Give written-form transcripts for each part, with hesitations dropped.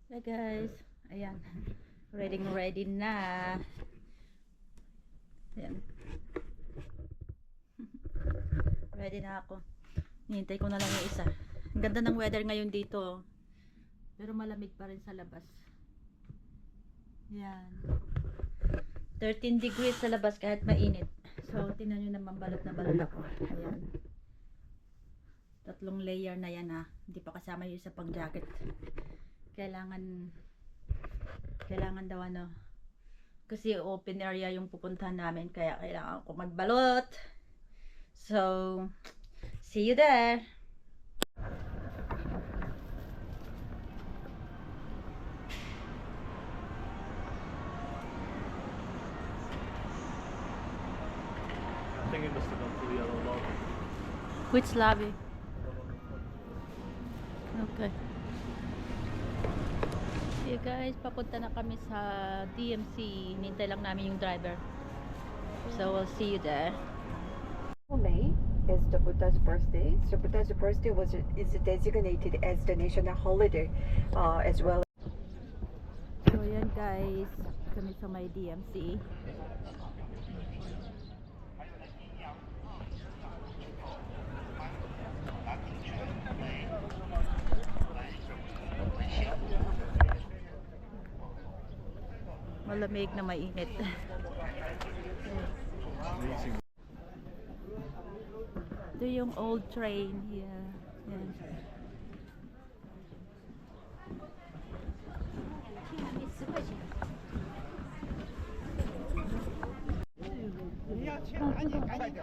Hey guys, ayan, ready na. Ayan. Ready na ako. Hinihintay ko na lang yung isa. Ang ganda ng weather ngayon dito, pero malamig pa rin sa labas. Ayan, 13 degrees sa labas kahit mainit. So tingnan nyo naman, balot na balot ako. Ayan, 3 layer na yan ha. Hindi pa kasama yung isa pang jacket. Kailangan daw ano, kasi open area yung pupuntahan namin, kaya kailangan ko magbalot. So see you there. I think it must have gone to the yellow lobby. Which lobby? Okay. Okay guys, papunta na kami sa DMC. Hinintay lang namin yung driver. So we'll see you there. May is the Buddha's birthday. So Buddha's birthday is designated as the national holiday, as well. So yan guys, kami sa may DMC. Malamig na mainit. Ito yung old train here. Yan. In 1978,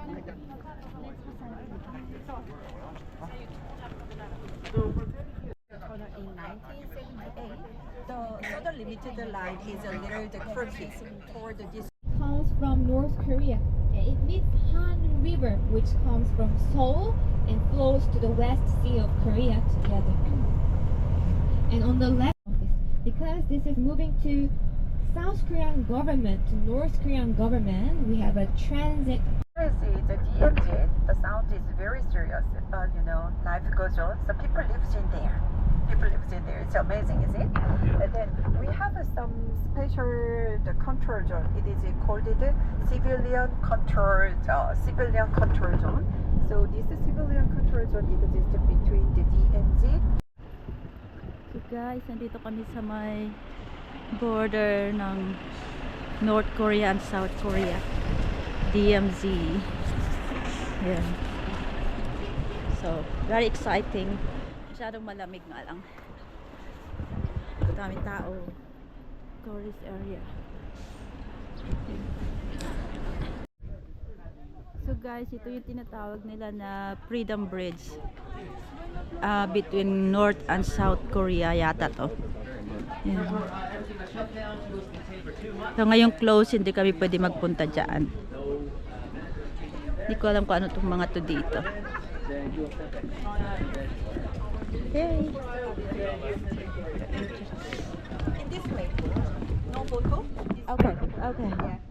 the Southern Limited Line is a little crooked toward this. Comes from North Korea. It meets Han River, which comes from Seoul and flows to the West Sea of Korea together. And on the left, because this is moving to South Korean government to North Korean government, we have a transit. The DMZ, the sound is very serious. Life goes on. So people lives in there. It's amazing, is it? And then we have some special control zone. It is called the civilian control zone. So this civilian control zone exists between the DMZ. So guys, nandito kami sa may border ng North Korea and South Korea, DMZ. Ayan. So very exciting. Masyadong malamig nga lang. Daming tao. Tourist area. So guys, ito yung tinatawag nila na Freedom Bridge. Between North and South Korea yata to. Yan. So ngayong close, hindi kami pwede magpunta dyan. Hindi ko alam kung ano itong mga to dito. Hey. In this way, no photo. Okay. Yeah.